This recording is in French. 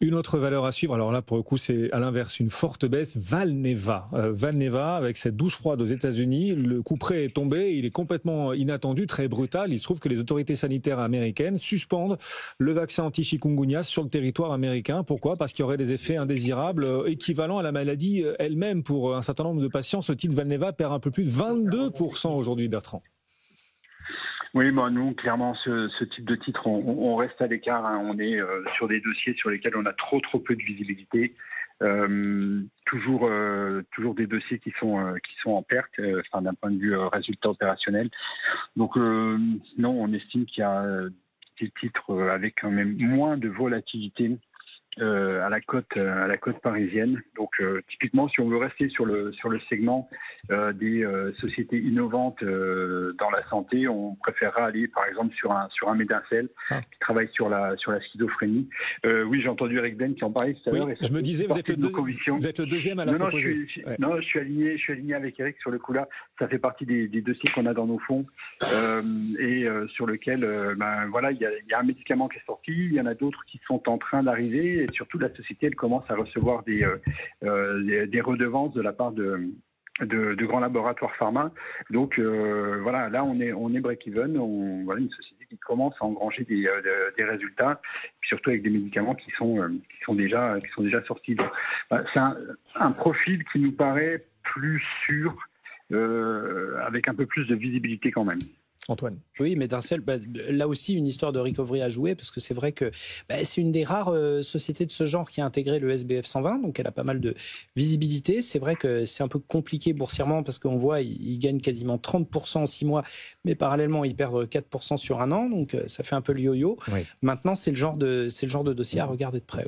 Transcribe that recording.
Une autre valeur à suivre, alors là pour le coup c'est à l'inverse, une forte baisse, Valneva. Valneva avec cette douche froide aux États-Unis, le coup près est tombé, il est complètement inattendu, très brutal. Il se trouve que les autorités sanitaires américaines suspendent le vaccin anti-chikungunya sur le territoire américain. Pourquoi ? Parce qu'il y aurait des effets indésirables équivalents à la maladie elle-même. Pour un certain nombre de patients, ce titre Valneva perd un peu plus de 22% aujourd'hui, Bertrand. Oui, nous, clairement, ce type de titre, on reste à l'écart. On est sur des dossiers sur lesquels on a trop peu de visibilité. Toujours des dossiers qui sont en perte, d'un point de vue résultat opérationnel. Donc, non, on estime qu'il y a des titres avec quand même moins de volatilité à la côte parisienne. Donc typiquement, si on veut rester sur le segment des sociétés innovantes dans la santé, on préférera aller par exemple sur un Medincell qui travaille sur la schizophrénie. Oui, j'ai entendu Eric Ben qui en parlait tout à l'heure. Je me disais, vous êtes le deuxième à la proposer. Je suis aligné avec Eric sur le coup là. Ça fait partie des dossiers qu'on a dans nos fonds et sur lequel il y a un médicament qui est sorti, il y en a d'autres qui sont en train d'arriver. Et surtout, la société, elle commence à recevoir des redevances de la part de grands laboratoires pharma. Donc, là, on est break-even. Une société qui commence à engranger des résultats, puis surtout avec des médicaments qui sont déjà sortis. Donc, c'est un profil qui nous paraît plus sûr, avec un peu plus de visibilité quand même. Antoine. Oui, mais là aussi, une histoire de recovery à jouer, parce que c'est vrai que c'est une des rares sociétés de ce genre qui a intégré le SBF 120, donc elle a pas mal de visibilité. C'est vrai que c'est un peu compliqué boursièrement, parce qu'on voit, ils gagnent quasiment 30% en 6 mois, mais parallèlement, ils perdent 4% sur un an, donc ça fait un peu le yo-yo. Oui. Maintenant, c'est le genre de dossier à regarder de près.